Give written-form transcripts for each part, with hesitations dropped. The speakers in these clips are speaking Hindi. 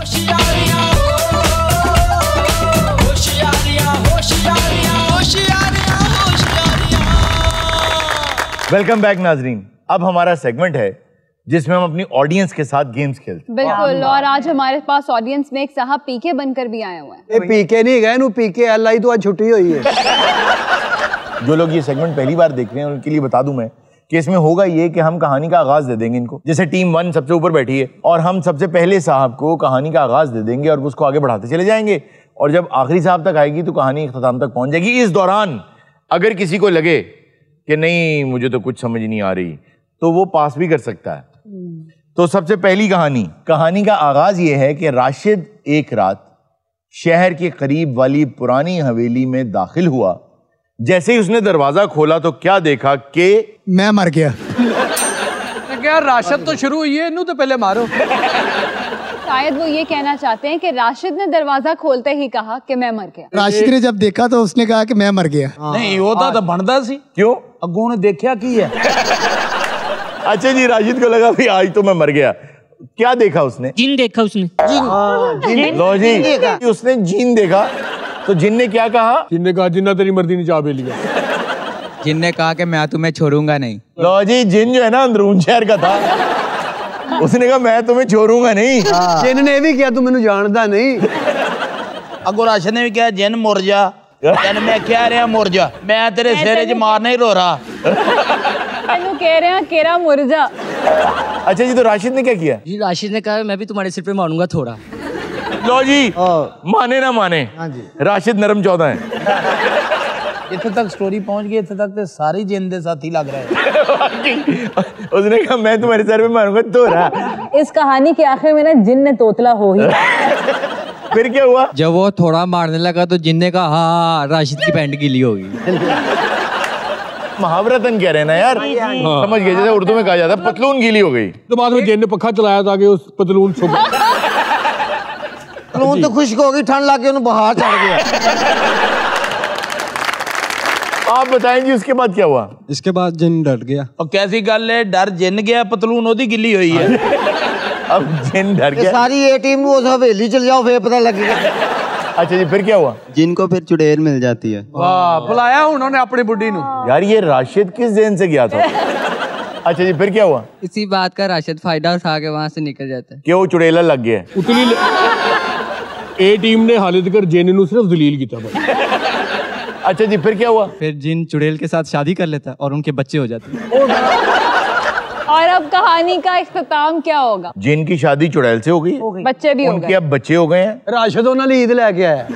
होशियारियां होशियारियां होशियारियां होशियारियां होशियारियां। वेलकम बैक नाजरीन। अब हमारा सेगमेंट है जिसमें हम अपनी ऑडियंस के साथ गेम्स खेलते हैं। बिल्कुल, और आज हमारे पास ऑडियंस में एक साहब पीके बनकर भी आए हुए हैं। ये पीके नहीं गए नु पीके अल्लाह तो आज छुट्टी हुई है। जो लोग ये सेगमेंट पहली बार देख रहे हैं उनके लिए बता दूं मैं कि इसमें होगा ये कि हम कहानी का आगाज दे देंगे इनको। जैसे टीम 1 सबसे ऊपर बैठी है और हम सबसे पहले साहब को कहानी का आगाज दे देंगे और उसको आगे बढ़ाते चले जाएंगे और जब आखिरी साहब तक आएगी तो कहानी इख्तिताम तक पहुंच जाएगी। इस दौरान अगर किसी को लगे कि नहीं मुझे तो कुछ समझ नहीं आ रही तो वो पास भी कर सकता है। तो सबसे पहली कहानी का आगाज ये है कि राशिद एक रात शहर के करीब वाली पुरानी हवेली में दाखिल हुआ। जैसे ही उसने दरवाजा खोला तो क्या देखा कि मैं मर गया। क्या राशिद तो शुरू हुई है, इन्हों तो पहले मारो। शायद वो ये कहना चाहते हैं कि राशिद ने दरवाजा खोलते ही कहा कि मैं मर गया। राशिद ने जब देखा तो उसने कहा कि मैं मर गया। नहीं होता तो बनता सी। क्यों? अगों ने देखा की है। अच्छा जी, राशिद को लगा भाई आज तो मैं मर गया। क्या देखा उसने? जिन देखा उसने। लो जी, उसने जिन देखा। तो जिन ने क्या कहा? जिन ने कहा जिन्ना तेरी मर्जी ने चाह पे लिया। जिन ने कहा कि मैं तुम्हें छोड़ूंगा नहीं। लो जी, जिन जो है ना अंदरून शहर का था, उसने कहा मैं तुम्हें छोड़ूंगा नहीं। जिन ने भी किया तू मैंने जानता नहीं। अगो राशिद ने भी कहा जिन मुर जा। जिन मैं कह रहा मुर जा, मैं तेरे सिर च मारने ही रो रहा। तेनू कह रहे हैं केरा मुरझा। अच्छा जी, तो राशिद ने क्या किया? जी राशिद ने कहा मैं भी तुम्हारे सिर पे मारूंगा थोड़ा। लो जी, माने ना माने, राशिद नरम 14 है। इतने तक स्टोरी पहुंच गई, इतने तक तो सारी जिन दे साथी लग रहे हैं। उसने कहा मैं तुम्हारे सर पे मारूंगा थोड़ा। इस कहानी के आखिर में ना जिन ने तोतला हो ही। फिर क्या हुआ? जब वो थोड़ा मारने लगा तो जिन ने कहा हाँ राशिद की पैंट गीली होगी। मुहावरतन कह रहे हैं ना यार, समझ गए? जैसे उर्दू में कहा जाता है पतलून गीली हो गई। तो बाद में जिन ने पक्खा चलाया ताकि उस पतलून सुबह पतलून तो खुश्क हो गई, ठंड लग गई, उन्हें बुखार चढ़ गया। आप बताएं जी उसके बाद क्या हुआ? इसके बाद जिन डर गया। और कैसी गल है, डर जिन गया पतलून ओदी गिल्ली हुई है। अब जिन डर गया। सारी ए टीम वो हवेली चल जाओ फिर पता लगेगा। अच्छा जी, फिर क्या हुआ? जिनको फिर चुड़ैल मिल जाती है। वाह, बुलाया उन्होंने अपनी बुड्ढी नु। यार ये राशिद किस जेन से गया था? अच्छा जी, फिर क्या हुआ? इसी बात का राशिद फायदा उठा के वहाँ से निकल जाता है। क्यों चुड़ैला लग गया? उतली ए टीम ने हालिद कर जिन नु सिर्फ जलील किया। अच्छा जी, फिर क्या हुआ? फिर जिन चुड़ैल के साथ शादी कर लेता है और उनके बच्चे हो जाते हैं। और अब कहानी का इख्तिताम क्या होगा? जिन की शादी चुड़ैल से हो गई, बच्चे भी हो उनके गए। अब बच्चे हो गए हैं। राशिद उन्होंने ईद लेके आया।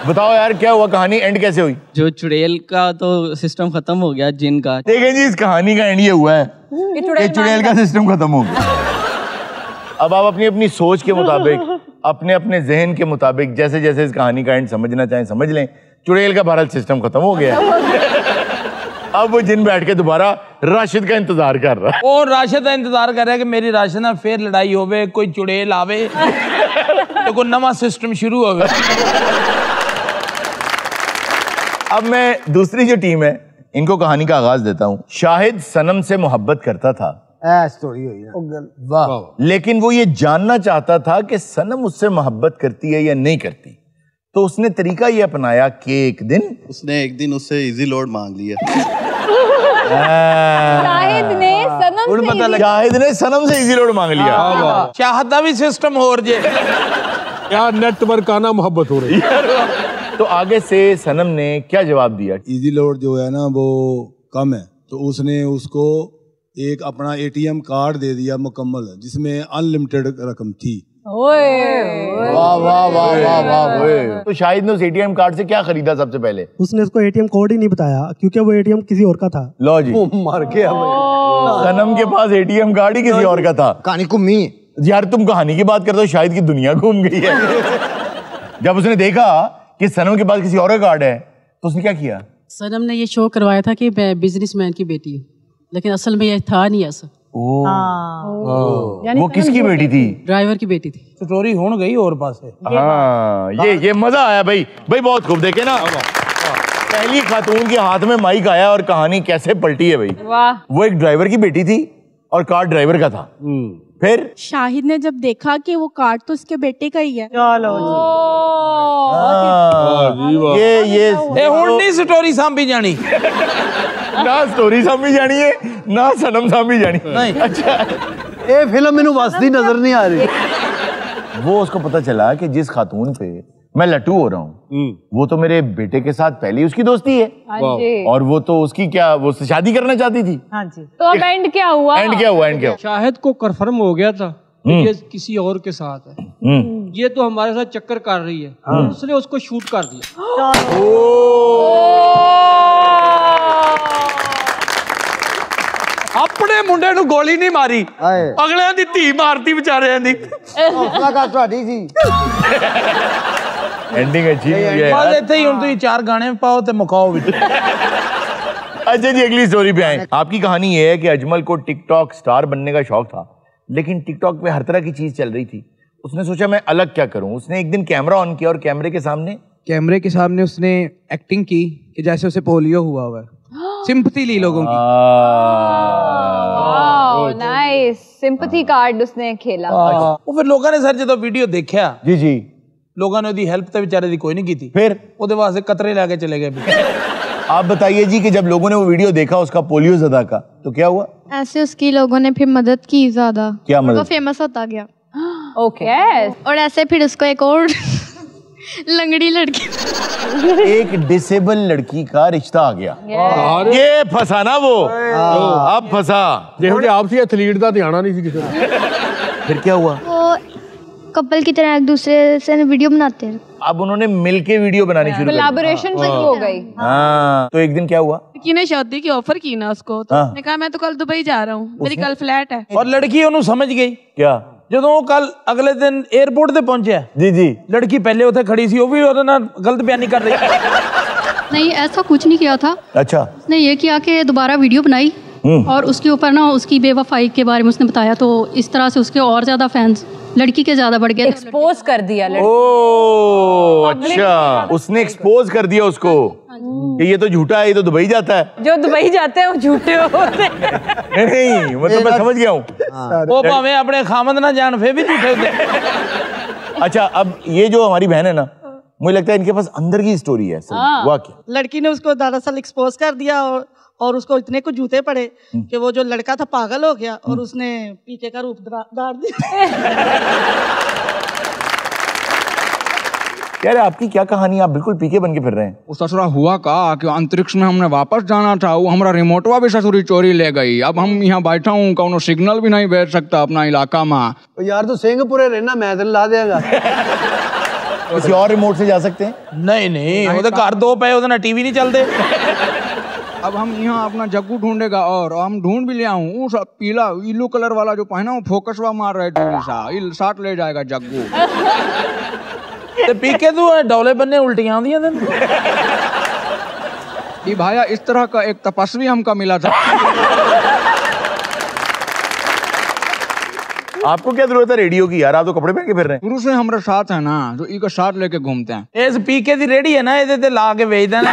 बताओ यार क्या हुआ? कहानी एंड कैसे हुई? जो चुड़ैल का तो सिस्टम खत्म हो गया, जिन का। देखें जी, इस कहानी का एंड ये हुआ है कि चुड़ैल का सिस्टम खत्म हो गया। अब आप अपनी अपनी सोच के मुताबिक, अपने अपने जहन के मुताबिक जैसे जैसे इस कहानी का एंड समझना चाहें समझ लें। चुड़ैल का भारत सिस्टम खत्म हो गया। अब वो जिन बैठ के दोबारा राशिद का इंतजार कर रहा है। और राशिद का इंतजार कर रहा है कि मेरी राशिद ना फिर लड़ाई होवे, कोई चुड़ैल आवे तो कोई नवा सिस्टम शुरू होवे। अब मैं दूसरी जो टीम है इनको कहानी का आगाज देता हूँ। शाहिद सनम से मोहब्बत करता था। स्टोरी हुई है। वाह। लेकिन वो ये जानना चाहता था कि सनम उससे मोहब्बत करती है या नहीं करती। तो उसने तरीका ये अपनाया कि एक दिन उससे इजी लोड मांग लिया। शाहिद ने सनम से इजी लोड मांग लिया। चाहता भी सिस्टम हो रहे यार नेटवर्क आना मोहब्बत हो रही है। तो आगे से सनम ने क्या जवाब दिया? इजी लोड जो है ना वो कम है, तो उसने उसको एक अपना एटीएम कार्ड दे दिया मुकम्मल, जिसमें अनलिमिटेड रकम थी। वाह वाह वाह वाह वाह। तो शाहिद ने उस एटीएम कार्ड से क्या खरीदा? सबसे पहले उसने उसको एटीएम कोड ही नहीं बताया क्योंकि वो एटीएम किसी और का था। लो जी, मर गया। सनम के पास एटीएम कार्ड ही किसी और का था। कहानी घूमी यार, तुम कहानी की बात करते हो, शाहिद की दुनिया घूम गई है। जब उसने देखा कि सनम के पास किसी और का कार्ड है तो उसने क्या किया? सनम ने ये शो करवाया था कि मैं बिजनेसमैन की बेटी हूँ, लेकिन असल में ये था नहीं ऐसा। वो किसकी बेटी थी? ड्राइवर की बेटी थी। स्टोरी होने गई और पास है। हाँ, ये मजा आया भाई बहुत खूब। देखे ना, पहली खातून के हाथ में माइक आया और कहानी कैसे पलटी है भाई। वाह। वो एक ड्राइवर की बेटी थी और कार ड्राइवर का था। फिर शाहिद ने जब देखा कि वो कार्ड तो उसके बेटे का ही है, चलो ये हुण नहीं स्टोरी सांभी जानी, ना स्टोरी सांभी जानी है ना सनम सांभी जानी। नहीं अच्छा, ये फिल्म मैंने वसदी नजर नहीं आ रही। वो उसको पता चला कि जिस खातून पे मैं लट्टू हो रहा हूँ वो तो मेरे बेटे के साथ पहले उसकी दोस्ती है। हाँ जी। और वो तो उसकी क्या, वो शादी करना चाहती थी। हाँ जी। तो अब एंड क्या हुआ? एंड क्या हुआ? शाहिद को कंफर्म हो गया था ये किसी और के साथ है, ये तो हमारे साथ चक्कर कर रही है, उसने उसको शूट कर दिया। अपने मुंडे नू गोली नहीं मारी, अगले दी धी मारती बेचारे दी। एंडिंग अच्छी नहीं है बस इत्थे ही हुण तुसीं 4 गाने पाओ ते मुकाओ विच। अच्छा जी, अगली स्टोरी पे आए। आपकी कहानी ये है कि अजमल को टिकटॉक स्टार बनने का शौक था, लेकिन टिकटॉक पे हर तरह की चीज चल रही थी। उसने सोचा मैं अलग क्या करूं। उसने एक दिन कैमरा ऑन किया और कैमरे के सामने उसने एक्टिंग की कि जैसे उसे पोलियो हुआ है, सिंपैथी ली लोगों की। नाइस, सिंपैथी कार्ड उसने खेला। वो फिर लोगों ने सर जो वीडियो देखा जी लोगों ने उसकी हेल्प तो बेचारे दी कोई नहीं की थी, फिर ਉਹਦੇ वास्ते कतरे लाके चले गए। आप बताइए जी कि जब लोगों ने वो वीडियो देखा उसका पोलियो ज़दा का, तो क्या हुआ? ऐसे उसकी लोगों ने फिर मदद की ज्यादा। क्या मदद? वो फेमस होता गया। ओके। और ऐसे फिर उसको एक और लंगड़ी लड़की, एक डिसेबल लड़की का रिश्ता आ गया। ये फंसा ना वो, अब फंसा। देखो आपसी एथलीट का ध्यान नहीं सी किसी ने। फिर क्या हुआ? वो कपल की तरह एक दूसरे से वीडियो बनाते हैं। अब उन्होंने मिलके वीडियो बनानी शुरू कर दी। कोलैबोरेशन हो गई। हाँ, तो एक दिन क्या हुआ? लड़की ने शादी की ऑफर की ना उसको, तो उसने कहा मैं तो कल दुबई जा रहा हूँ, मेरी कल फ्लैट है। और लड़की उन्होंने समझ गई क्या? ਜਦੋਂ कल अगले दिन एयरपोर्ट ਤੇ ਪਹੁੰਚਿਆ जी लड़की पहले ਉੱਥੇ खड़ी सी, वो भी ਉਹਦੇ ਨਾਲ गलत बयानी कर रही। नहीं, ऐसा कुछ नहीं किया था। अच्छा। उसने ये किया कि दोबारा वीडियो बनाई और उसके ऊपर ना उसकी बेवफाई के बारे में उसने बताया, तो इस तरह से उसके और ज्यादा फैंस लड़की के ज्यादा बढ़ गए। एक्सपोज कर दिया लड़की। ओह अच्छा, उसने एक्सपोज कर दिया उसको कि ये तो झूठा है, ये तो दुबई जाता है। जो दुबई जाते हैं वो झूठे होते हैं। नहीं, मतलब मैं समझ गया हूँ। वो भावे अपने खामद ना जान फिर भी झूठे होते। अच्छा, अब ये जो हमारी बहन है ना, मुझे लगता है इनके पास अंदर की स्टोरी है। हुआ क्या? लड़की ने उसको दरअसल एक्सपोज कर दिया और उसको इतने को जूते पड़े कि वो जो लड़का था पागल हो गया और उसने पीके का रूप धार दिया। यार आपकी क्या कहानी, आप बिल्कुल पीके बन के फिर रहे हैं। वो ससुरा हुआ का कि अंतरिक्ष में हमने वापस जाना था, वो हमारा रिमोटवा भी ससुरी चोरी ले गई। अब हम यहाँ बैठा हूँ, कौनो सिग्नल भी नहीं भेज सकता अपना इलाका में। यार तो सिंगापुर रहना, मैं तो ला देगा। किसी और रिमोट से जा सकते हैं? नहीं, वो तो घर 2 पे उधर टीवी नहीं चलते। अब हम यहाँ अपना जग्गू ढूंढेगा और हम ढूंढ भी ले आऊँ, वो सब पीला इल्लू कलर वाला जो पहना वो फोकसवा मार रहे थे, साथ ले जाएगा जग्गू। ते पीके तू डोले बनने उल्टियां आंदियां तेन। ये भाया इस तरह का एक तपस्वी हमका मिला था। आपको क्या जरूरत है रेडियो की यार, आप तो कपड़े पहन के फिर रहे हैं। शुरू से हमारे साथ है ना, जो इको साथ लेके घूमते हैं। इस पीके दी रेडी है ना, इधर ला के भेज देना।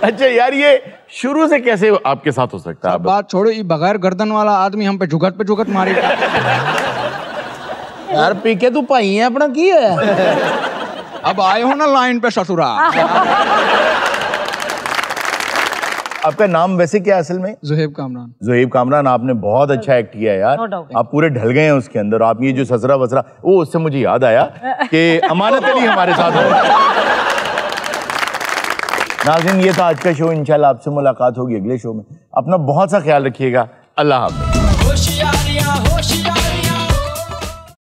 अच्छा यार, ये शुरू से कैसे आपके साथ हो सकता है? बात छोड़ो, ये बगैर गर्दन वाला आदमी हम पे झुकत मारी। यार पीके तू भाई है अपना, की है? अब आए हो ना लाइन पे ससुरा। आपका नाम वैसे क्या है असल में? ज़ुहैब कामरान। ज़ुहैब कामरान, आपने बहुत अच्छा एक्ट किया है यार। आप पूरे ढल गए हैं उसके अंदर। आप ये जो ससरा वसरा, वो उससे मुझे याद आया कि अमानत अली हमारे साथ हो। नाज़रीन, ये था आज का शो। इंशाल्लाह आपसे मुलाकात होगी अगले शो में। अपना बहुत सा ख्याल रखिएगा। अल्लाह हाफ़िज़।